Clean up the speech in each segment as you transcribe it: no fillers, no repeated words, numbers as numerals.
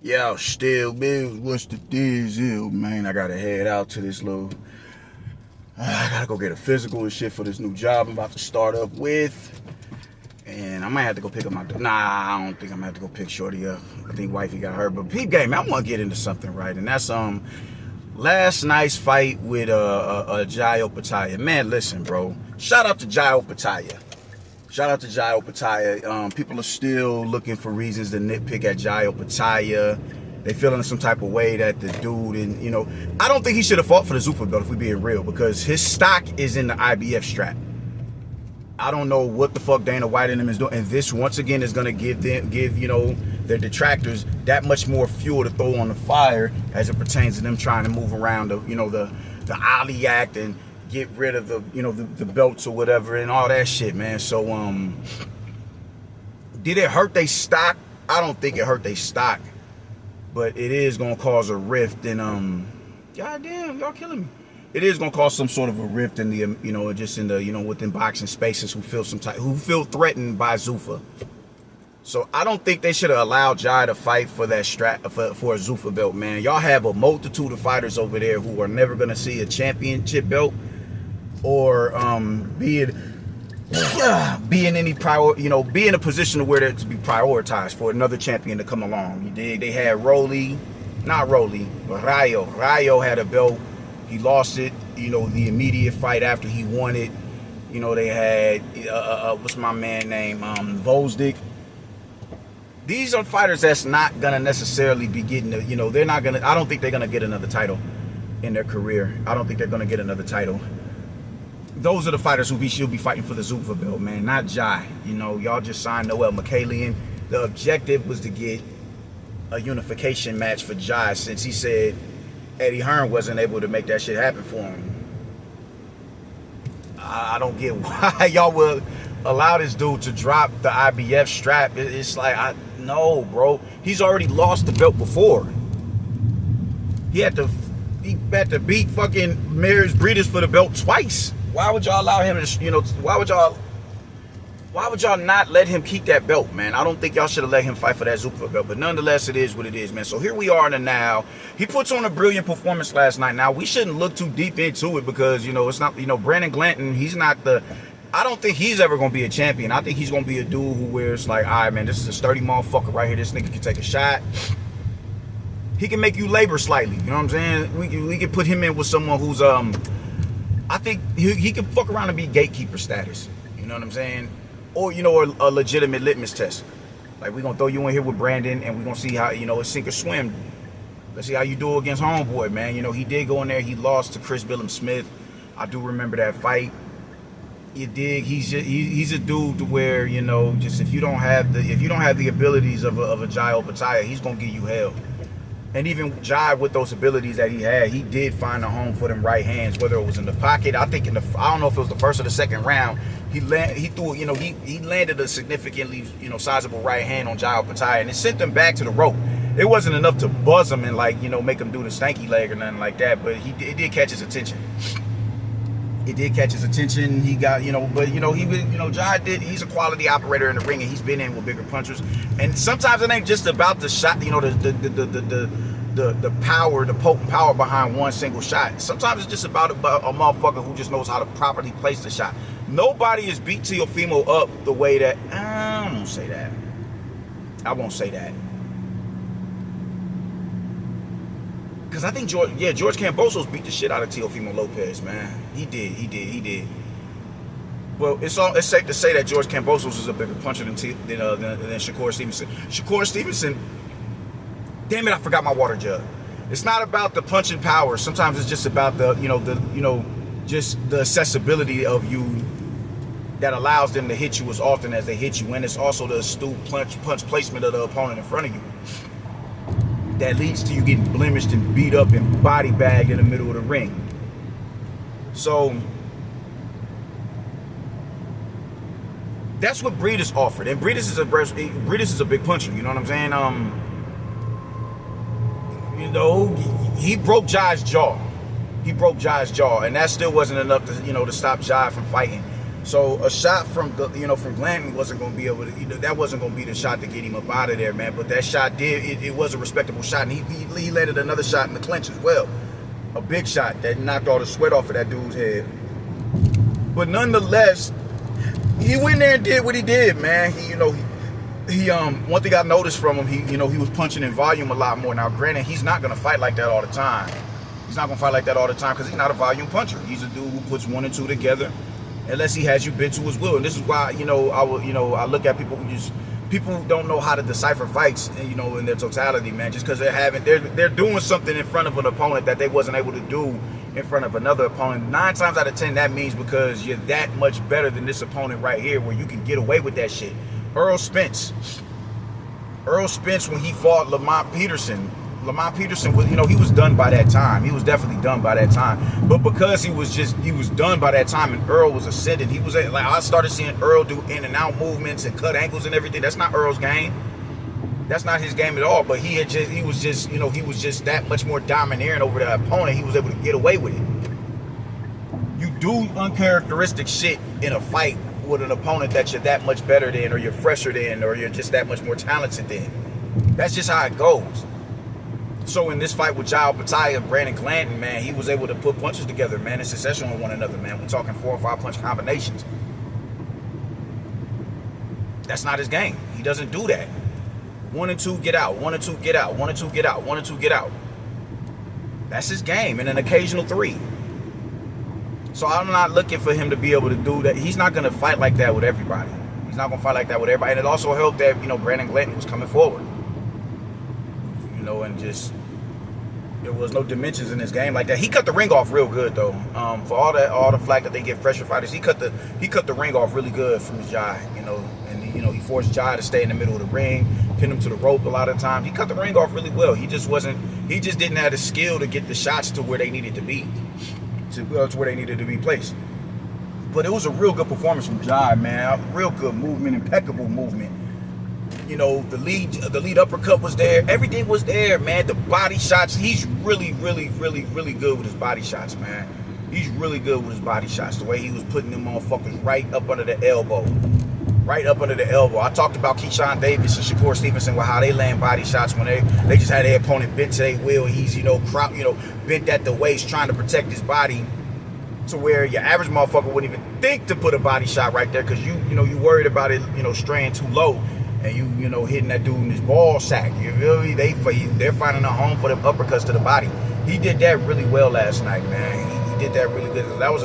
Yo, still bills, what's the deal, man? I gotta head out to this little. I gotta go get a physical and shit for this new job I'm about to start up with. And I might have to go pick up my. Nah, I don't think I'm gonna have to go pick Shorty up. I think wifey got hurt. But peep game, I wanna get into something right. And that's last night's fight with Jai Opetia. Man, listen, bro. Shout out to Jai Opetia. Shout out to Jai Opetia. People are still looking for reasons to nitpick at Jai Opetia. They feeling some type of way that the dude, and I don't think he should have fought for the Zuffa belt if we being real, because his stock is in the IBF strap. I don't know what the fuck Dana White and them is doing, and this once again is gonna give their detractors that much more fuel to throw on the fire as it pertains to them trying to move around the Ali Act and get rid of the belts or whatever and all that shit, man. So did it hurt their stock? I don't think it hurt their stock, but it is gonna cause a rift, and goddamn, y'all killing me. It is gonna cause some sort of a rift in the just in the within boxing spaces who feel threatened by Zuffa. So I don't think they should have allowed Jai to fight for that for a Zuffa belt, man. Y'all have a multitude of fighters over there who are never gonna see a championship belt or be in a position where they're to be prioritized for another champion to come along. They had Rayo. Rayo had a belt. He lost it, the immediate fight after he won it. They had what's my man name, Vosdick. These are fighters that's not gonna necessarily be getting they're not gonna. I don't think they're gonna get another title in their career. I don't think they're gonna get another title. Those are the fighters who should be fighting for the Zuffa belt, man, not Jai. Y'all just signed Noel McKaylian. The objective was to get a unification match for Jai, since he said Eddie Hearn wasn't able to make that shit happen for him. I don't get why y'all would allow this dude to drop the IBF strap. It's like, no, bro. He's already lost the belt before. He had to beat fucking Benavidez for the belt twice. Why would y'all allow him to, why would y'all not let him keep that belt, man? I don't think y'all should have let him fight for that Zuffa belt, but nonetheless, it is what it is, man. So here we are in the now. He puts on a brilliant performance last night. Now, we shouldn't look too deep into it because, it's not, Brandon Glanton, he's not I don't think he's ever going to be a champion. I think he's going to be a dude who wears like, all right, man, this is a sturdy motherfucker right here. This nigga can take a shot. He can make you labor slightly, you know what I'm saying? We can put him in with someone who's, I think he can fuck around and be gatekeeper status, you know what I'm saying? Or, a legitimate litmus test. Like, we're going to throw you in here with Brandon, and we're going to see how, it's sink or swim. Let's see how you do against Homeboy, man. He did go in there. He lost to Chris Billum Smith. I do remember that fight. You dig? He's a dude to where, just if you don't have the abilities of a Jai Opetia, he's going to give you hell. And even Jai, with those abilities that he had, he did find a home for them right hands, whether it was in the pocket. I think I don't know if it was the first or the second round. He threw, he landed a significantly, sizable right hand on Jai Opetia, and it sent him back to the rope. It wasn't enough to buzz him and make him do the stanky leg or nothing like that, but it did catch his attention. It did catch his attention. He got, Jai he's a quality operator in the ring, and he's been in with bigger punchers. And sometimes it ain't just about the shot, the power, the potent power behind one single shot. Sometimes it's just about a motherfucker who just knows how to properly place the shot. Nobody has beat Teofimo up the way that, I won't say that. Because I think George Kambosos beat the shit out of Teofimo Lopez, man. He did. Well, it's safe to say that George Kambosos is a bigger puncher than Shakur Stevenson. Shakur Stevenson, damn it, I forgot my water jug. It's not about the punching power. Sometimes it's just about just the accessibility of you that allows them to hit you as often as they hit you, and it's also the astute punch placement of the opponent in front of you that leads to you getting blemished and beat up and body bagged in the middle of the ring. So that's what Benavidez offered, and Benavidez is a big puncher. You know what I'm saying? He broke Jai's jaw. And that still wasn't enough to stop Jai from fighting. So a shot from from Glanton wasn't going to be able to, that wasn't going to be the shot to get him up out of there, man. But that shot it was a respectable shot, and he landed another shot in the clinch as well, a big shot that knocked all the sweat off of that dude's head. But nonetheless, he went there and did what he did, man. He one thing I noticed from him, he was punching in volume a lot more. Now, granted, he's not going to fight like that all the time. He's not going to fight like that all the time because he's not a volume puncher. He's a dude who puts 1 and 2 together, unless he has you bent to his will. And this is why, I look at people people don't know how to decipher fights, in their totality, man. Just because they're doing something in front of an opponent that they wasn't able to do in front of another opponent. 9 times out of 10, that means because you're that much better than this opponent right here, where you can get away with that shit. Earl Spence, when he fought Lamont Peterson was, he was done by that time. He was definitely done by that time. But because he was done by that time, and Earl was ascending, I started seeing Earl do in and out movements and cut ankles and everything. That's not Earl's game. That's not his game at all. But he was just that much more domineering over the opponent. He was able to get away with it. You do uncharacteristic shit in a fight with an opponent that you're that much better than, or you're fresher than, or you're just that much more talented than. That's just how it goes. So in this fight with Opetia and Brandon Glanton, man, he was able to put punches together, man, in succession with one another, man. We're talking 4 or 5 punch combinations. That's not his game. He doesn't do that. 1 and 2, get out. 1 and 2, get out. 1 and 2, get out. 1 and 2, get out. That's his game, and an occasional 3. So I'm not looking for him to be able to do that. He's not going to fight like that with everybody. He's not going to fight like that with everybody. And it also helped that, Brandon Glanton was coming forward. And just, there was no dimensions in this game like that. He cut the ring off real good, though. For all the flack that they give fresher fighters, he cut the ring off really good from his Jai, and he forced Jai to stay in the middle of the ring, pin him to the rope a lot of times. He cut the ring off really well. He just didn't have the skill to get the shots to where they needed to be. To where they needed to be placed. But it was a real good performance from Jai, man. Real good movement, impeccable movement. The lead uppercut was there. Everything was there, man. The body shots, he's really, really, really, really good with his body shots, man. He's really good with his body shots. The way he was putting them motherfuckers right up under the elbow. Right up under the elbow. I talked about Keyshawn Davis and Shakur Stevenson with how they land body shots when they just had their opponent bent to their will. He's, bent at the waist trying to protect his body, to where your average motherfucker wouldn't even think to put a body shot right there, because you worried about it, straying too low, and you hitting that dude in his ball sack. You feel me? They're finding a home for them uppercuts to the body. He did that really well last night, man. He did that really good. That was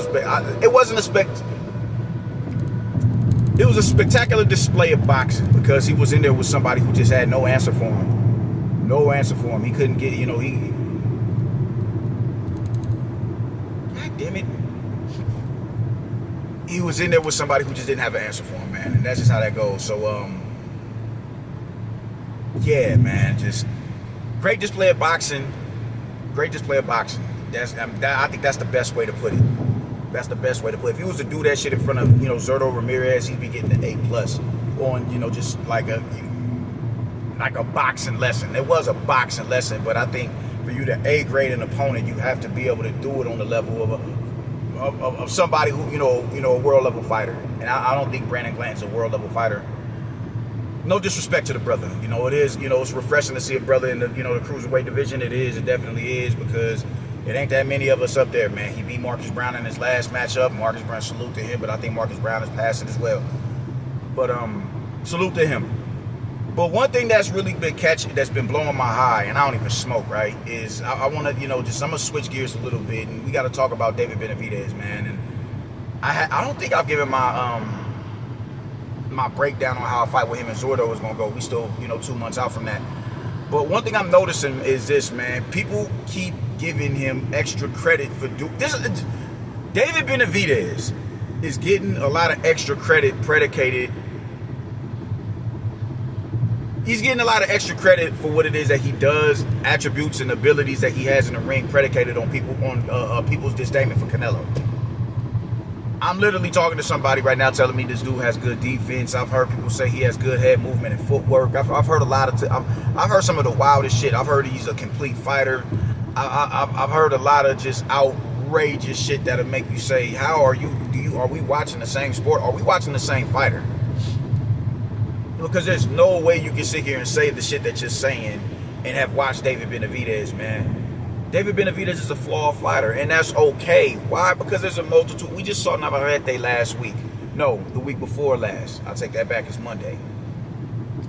it was a spectacular display of boxing, because he was in there with somebody who just had no answer for him. No answer for him. He couldn't get, God damn it. He was in there with somebody who just didn't have an answer for him, man. And that's just how that goes. So, yeah, man, just great display of boxing. Great display of boxing. I think that's the best way to put it. That's the best way to put it. If he was to do that shit in front of, Zurdo Ramirez, he'd be getting an A+ on, just like a boxing lesson. It was a boxing lesson, but I think for you to A-grade an opponent, you have to be able to do it on the level of somebody who, a world level fighter. And I don't think Brandon Glanton's a world level fighter. No disrespect to the brother. It is, it's refreshing to see a brother in the, the cruiserweight division. It is, it definitely is, because it ain't that many of us up there, man. He beat Marcus Brown in his last matchup. Marcus Brown, salute to him, but I think Marcus Brown is passing as well. But salute to him. But one thing that's really been that's been blowing my high, and I don't even smoke, right, is I want to, I'm gonna switch gears a little bit, and we got to talk about David Benavidez, man. And I don't think I've given my my breakdown on how a fight with him and Zurdo is gonna go. We still, 2 months out from that. But one thing I'm noticing is this, man. People keep giving him extra credit for this. David Benavidez is getting a lot of extra credit predicated. He's getting a lot of extra credit for what it is that he does, attributes and abilities that he has in the ring, predicated on people's disdain for Canelo. I'm literally talking to somebody right now telling me this dude has good defense. I've heard people say he has good head movement and footwork. I've heard a lot of I've heard some of the wildest shit. I've heard he's a complete fighter. I've heard a lot of just outrageous shit that'll make you say, how are we watching the same sport? Are we watching the same fighter? Because there's no way you can sit here and say the shit that you're saying and have watched David Benavidez, man. David Benavidez is a flawed fighter, and that's okay. Why? Because there's a multitude. We just saw Navarrete last week. No, the week before last. I'll take that back. It's Monday.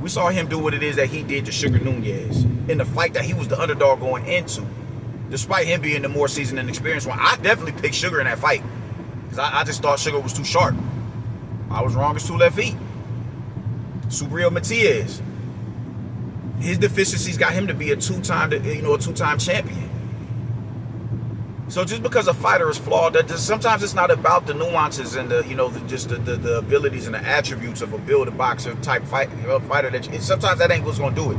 We saw him do what it is that he did to Sugar Nunez in the fight that he was the underdog going into. Despite him being the more seasoned and experienced one, I definitely picked Sugar in that fight. Because I just thought Sugar was too sharp. I was wrong as two left feet. Subriel Matias. His deficiencies got him to be a two-time champion. So just because a fighter is flawed, sometimes it's not about the nuances and the abilities and the attributes of a build-a-boxer type fighter. Sometimes that ain't what's gonna do it.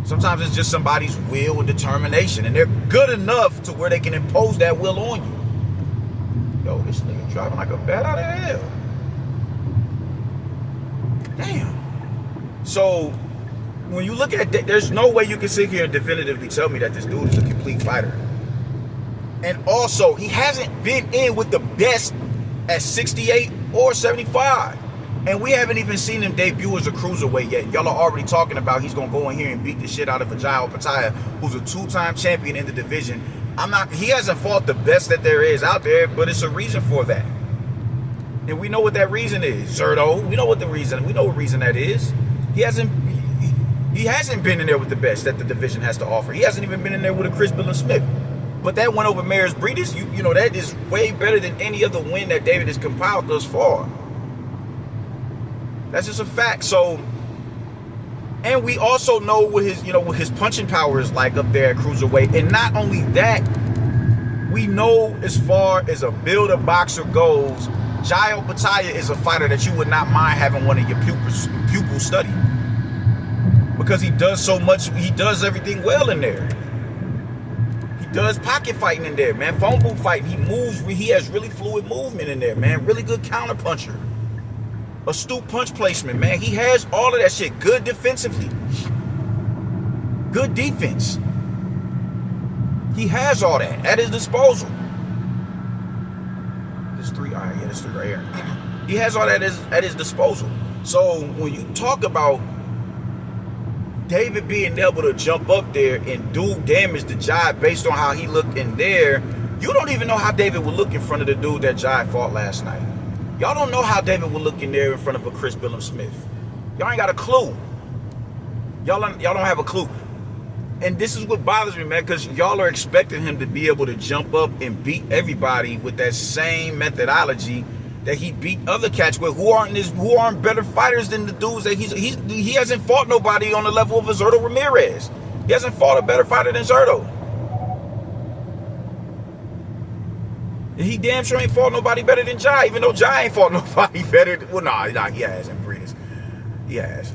Sometimes it's just somebody's will and determination, and they're good enough to where they can impose that will on you. Yo, this nigga driving like a bat out of hell. Damn. So when you look at that, there's no way you can sit here and definitively tell me that this dude is a complete fighter. And also, he hasn't been in with the best at 68 or 75. And we haven't even seen him debut as a cruiserweight yet. Y'all are already talking about he's going to go in here and beat the shit out of Opetia, who's a two-time champion in the division. He hasn't fought the best that there is out there, but it's a reason for that. And we know what that reason is. Zerto, we know what reason that is. He hasn't been in there with the best that the division has to offer. He hasn't even been in there with a Chris Smith. But that win over Maris Breedis, you know, that is way better than any other win that David has compiled thus far. That's just a fact. So, and we also know what his punching power is like up there at cruiserweight. And not only that, we know as far as a builder boxer goes, Jai Opetia is a fighter that you would not mind having one of your pupils study. Because he does so much, he does everything well in there. Does pocket fighting in there, man. Phone booth fighting. He moves. He has really fluid movement in there, man. Really good counter puncher. Astute punch placement, man. He has all of that shit. Good defensively. Good defense. He has all that at his disposal. There's three. All right, yeah, there's three right here. He has all that at his disposal. So when you talk about David being able to jump up there and do damage to Jai based on how he looked in there, you don't even know how David would look in front of the dude that Jai fought last night. Y'all don't know how David would look in there in front of a Chris Smith. Y'all ain't got a clue. Y'all don't have a clue. And this is what bothers me, man, because y'all are expecting him to be able to jump up and beat everybody with that same methodology that he beat other cats with who aren't better fighters than the dudes that he hasn't fought nobody on the level of Zerto Ramirez. He hasn't fought a better fighter than Zerto. And he damn sure ain't fought nobody better than Jai, even though Jai ain't fought nobody better. Well, nah, he has in Breeders. He has.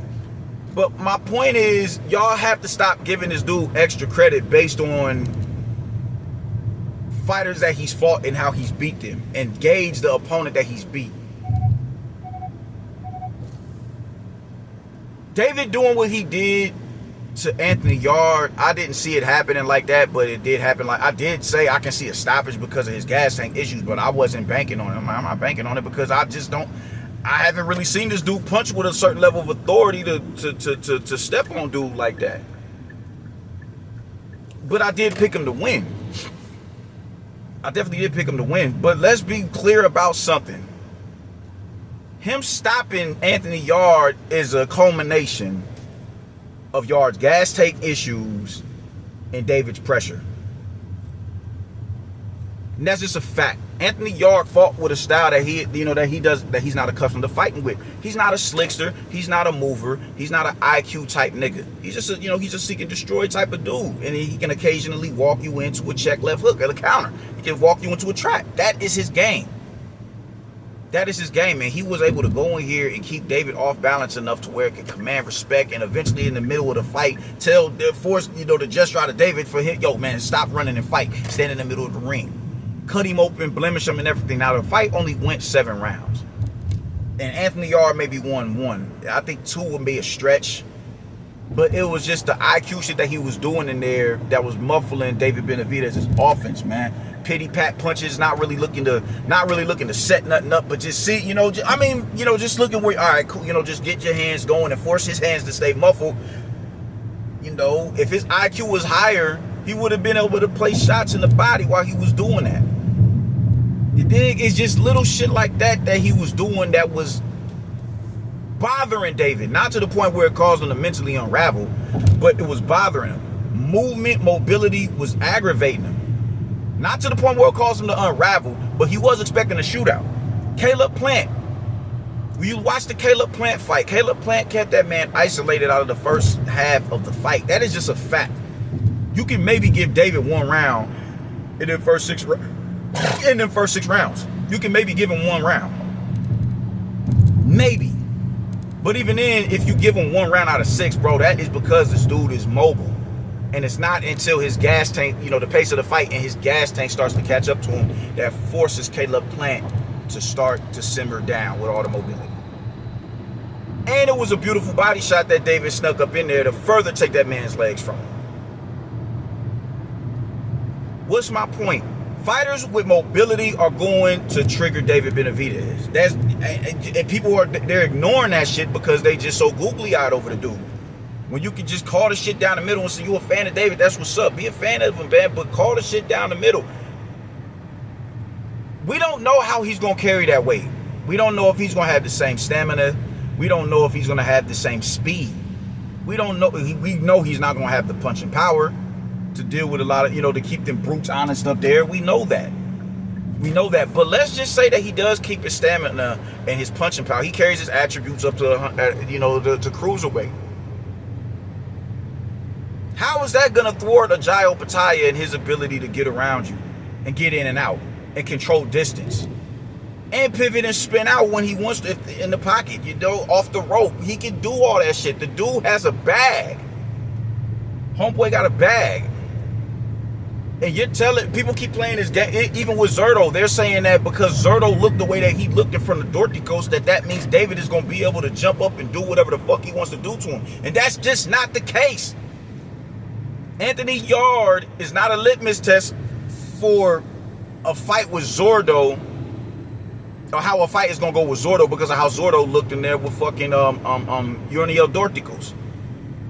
But my point is, y'all have to stop giving this dude extra credit based on fighters that he's fought and how he's beat them, and gauge the opponent that he's beat. David doing what he did to Anthony Yarde, I didn't see it happening like that, but it did happen. Like I did say, I can see a stoppage because of his gas tank issues, but I wasn't banking on it. I'm not banking on it because I haven't really seen this dude punch with a certain level of authority to step on dude like that. But I did pick him to win. I definitely did pick him to win. But let's be clear about something. Him stopping Anthony Yarde is a culmination of Yarde's gas tank issues and David's pressure. And that's just a fact. Anthony Yarde fought with a style that he's not accustomed to fighting with. He's not a slickster. He's not a mover. He's not an IQ type nigga. He's just he's a seek and destroy type of dude. And he can occasionally walk you into a check left hook at a counter. He can walk you into a trap. That is his game. That is his game, man. He was able to go in here and keep David off balance enough to where it could command respect, and eventually in the middle of the fight, force the gesture out of David for him, yo, man, stop running and fight. Stand in the middle of the ring. Cut him open, blemish him and everything. Now, the fight only went 7 rounds. And Anthony Yarde maybe won 1. I think 2 would be a stretch. But it was just the IQ shit that he was doing in there that was muffling David Benavidez's offense, man. Pity pat punches, not really looking to set nothing up, but just see, just looking where, all right, cool, just get your hands going and force his hands to stay muffled. If his IQ was higher, he would have been able to place shots in the body while he was doing that. You dig? It's just little shit like that he was doing that was bothering David. Not to the point where it caused him to mentally unravel, but it was bothering him. Movement, mobility was aggravating him. Not to the point where it caused him to unravel, but he was expecting a shootout. Caleb Plant. When you watch the Caleb Plant fight, Caleb Plant kept that man isolated out of the first half of the fight. That is just a fact. You can maybe give David one round in the first 6 rounds. You can maybe give him one round. Maybe. But even then, if you give him one round out of 6, bro, that is because this dude is mobile. And it's not until his gas tank, the pace of the fight and his gas tank starts to catch up to him that forces Caleb Plant to start to simmer down with all the mobility. And it was a beautiful body shot that David snuck up in there to further take that man's legs from him. What's my point? Fighters with mobility are going to trigger David Benavidez. And people they're ignoring that shit because they just so googly-eyed over the dude. When you can just call the shit down the middle and say you a fan of David, that's what's up. Be a fan of him, man, but call the shit down the middle. We don't know how he's going to carry that weight. We don't know if he's going to have the same stamina. We don't know if he's going to have the same speed. We don't know. We know he's not going to have the punching power to deal with a lot of, to keep them brutes honest up there. We know that. But let's just say that he does keep his stamina and his punching power. He carries his attributes up to, to cruiserweight. How is that going to thwart a Jai Opetia in his ability to get around you and get in and out and control distance and pivot and spin out when he wants to in the pocket, off the rope? He can do all that shit. The dude has a bag. Homeboy got a bag. And you're telling, people keep playing this game, even with Zurdo, they're saying that because Zurdo looked the way that he looked in front of Dorticos, that means David is going to be able to jump up and do whatever the fuck he wants to do to him. And that's just not the case. Anthony Yard is not a litmus test for a fight with Zurdo, or how a fight is going to go with Zurdo because of how Zurdo looked in there with fucking Uriel Dorticos.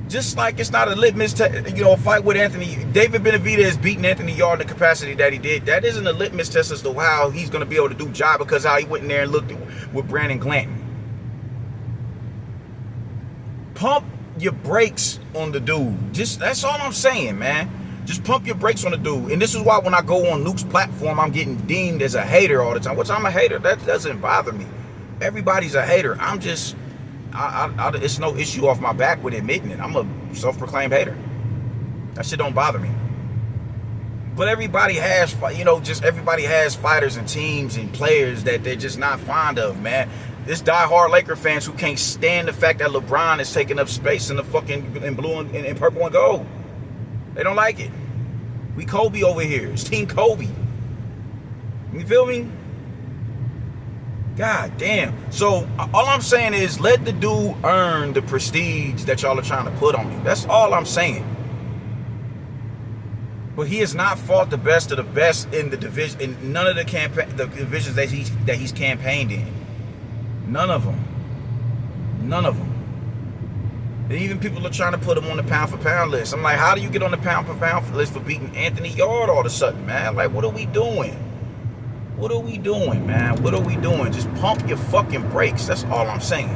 Just like it's not a litmus test, a fight with David Benavidez beating Anthony Yard in the capacity that he did. That isn't a litmus test as to how he's going to be able to do job because how he went in there and looked with Brandon Glanton. Pump your brakes on the dude. That's all I'm saying, man. Just pump your brakes on the dude. And this is why when I go on Luke's platform, I'm getting deemed as a hater all the time. Which I'm a hater. That doesn't bother me. Everybody's a hater. I'm just... it's no issue off my back with admitting it. I'm a self-proclaimed hater. That shit don't bother me. But everybody has, everybody has fighters and teams and players that they're just not fond of, man. This diehard Laker fans who can't stand the fact that LeBron is taking up space in the fucking in blue and purple and gold. They don't like it. We Kobe over here. It's Team Kobe. You feel me? God damn. So all I'm saying is let the dude earn the prestige that y'all are trying to put on him. That's all I'm saying. But he has not fought the best of the best in the division, in none of the divisions that he's campaigned in. None of them. And even people are trying to put him on the pound for pound list. I'm like, how do you get on the pound for pound list for beating Anthony Yard all of a sudden, man? Like, what are we doing? What are we doing, man? What are we doing? Just pump your fucking brakes. That's all I'm saying.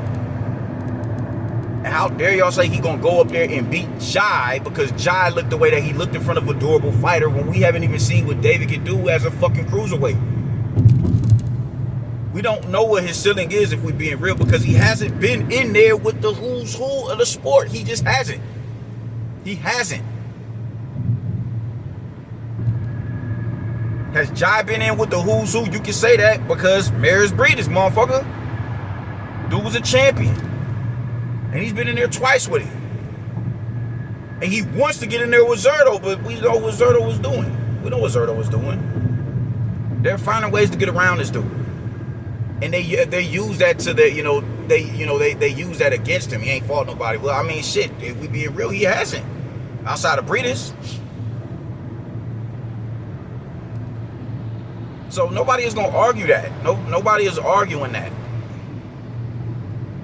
And how dare y'all say he gonna go up there and beat Jai because Jai looked the way that he looked in front of a durable fighter when we haven't even seen what David can do as a fucking cruiserweight. We don't know what his ceiling is if we're being real because he hasn't been in there with the who's who of the sport. He just hasn't. He hasn't. Has Jai been in with the who's who? You can say that because Maris Breedis, motherfucker. Dude was a champion. And he's been in there twice with him. And he wants to get in there with Zurdo, but we know what Zurdo was doing. We know what Zurdo was doing. They're finding ways to get around this dude. And they use that to their, they use that against him. He ain't fought nobody. Well, I mean, shit. If we being real, he hasn't. Outside of Breeders. So nobody is gonna argue that. Nobody is arguing that.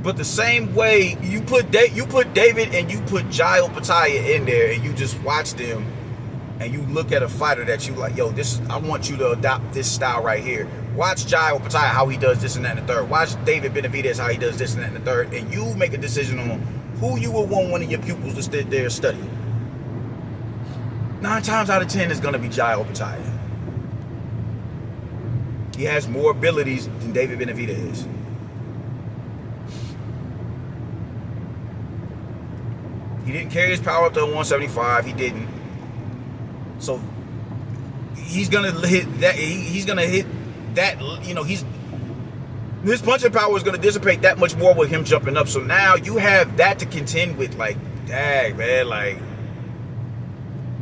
But the same way you put David and you put Jai Opetia in there, and you just watch them, and you look at a fighter that you like, yo, I want you to adopt this style right here. Watch Jai Opetia how he does this and that and the third. Watch David Benavidez how he does this and that and the third, and you make a decision on who you would want one of your pupils to sit there and study. 9 times out of 10 is gonna be Jai Opetia. He has more abilities than David Benavidez. He didn't carry his power up to 175. He didn't. So he's gonna hit that. He's gonna hit that. His punching power is gonna dissipate that much more with him jumping up. So now you have that to contend with. Like, dang, man, like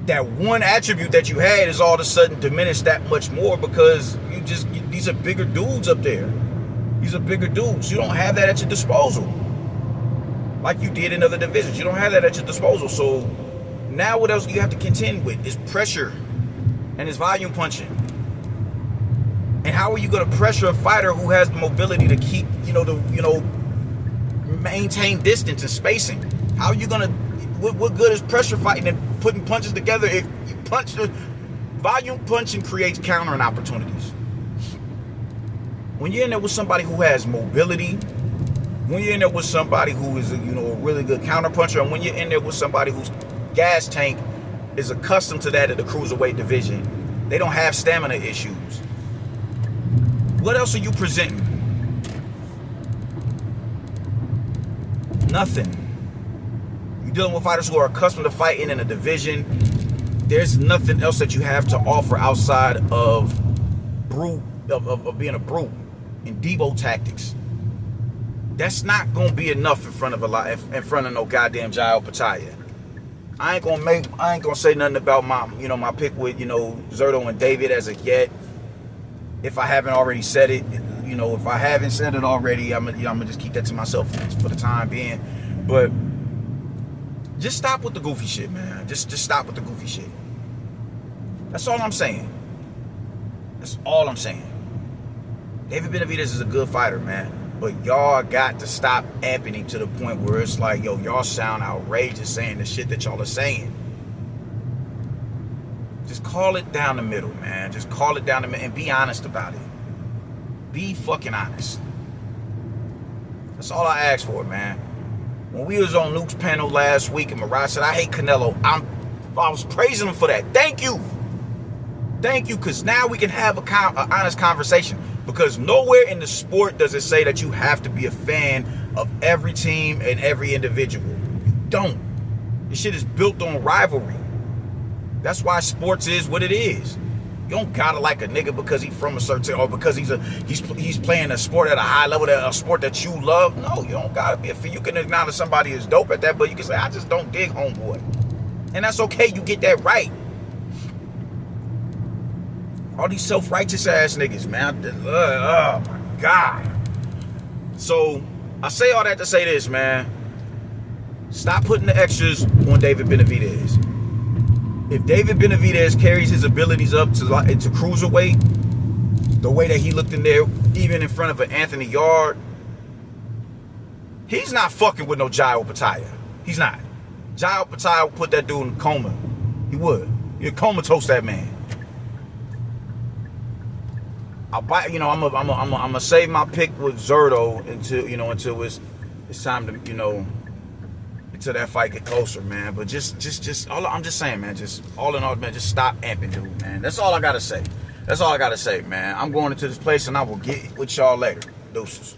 that one attribute that you had is all of a sudden diminished that much more because these are bigger dudes up there. These are bigger dudes. You don't have that at your disposal like you did in other divisions. You don't have that at your disposal. So now what else you have to contend with is pressure and his volume punching. And how are you going to pressure a fighter who has the mobility to keep, maintain distance and spacing? How are you going to, what good is pressure fighting and putting punches together if you punch the volume punching creates countering opportunities? When you're in there with somebody who has mobility, when you're in there with somebody who is a really good counter puncher, and when you're in there with somebody whose gas tank is accustomed to that of the cruiserweight division, they don't have stamina issues. What else are you presenting? Nothing. You're dealing with fighters who are accustomed to fighting in a division. There's nothing else that you have to offer outside of being a brute and Debo tactics. That's not gonna be enough in front of no goddamn Jai Opetia. I ain't gonna say nothing about my pick with Zerto and David as of yet. If I haven't already said it, if I haven't said it already, I'm gonna just keep that to myself for the time being. But just stop with the goofy shit, man. Just stop with the goofy shit. That's all I'm saying. That's all I'm saying. David Benavidez is a good fighter, man. But y'all got to stop amping him to the point where it's like, yo, y'all sound outrageous saying the shit that y'all are saying. Just call it down the middle, man. Just call it down the middle and be honest about it. Be fucking honest. That's all I asked for, man. When we was on Luke's panel last week and Mirage said, I hate Canelo, I was praising him for that. Thank you. Thank you, because now we can have an honest conversation. Because nowhere in the sport does it say that you have to be a fan of every team and every individual. You don't. This shit is built on rivalry. That's why sports is what it is. You don't gotta like a nigga because he's from a certain, or because he's playing a sport at a high level, a sport that you love. No, you don't gotta be a fan. You can acknowledge somebody is dope at that, but you can say, I just don't dig homeboy. And that's okay, you get that right. All these self-righteous ass niggas, man. Oh my God. So I say all that to say this, man. Stop putting the extras on David Benavidez. If David Benavidez carries his abilities up to cruiserweight, the way that he looked in there, even in front of an Anthony Yard, he's not fucking with no Jai Opetia. He's not. Jai Opetia would put that dude in a coma. He would. He'd comatose that man. I'm gonna save my pick with Zerto until it's time to until that fight get closer, man. But I'm just saying, man. Just all in all, man. Just stop amping, dude, man. That's all I gotta say. That's all I gotta say, man. I'm going into this place and I will get with y'all later. Deuces.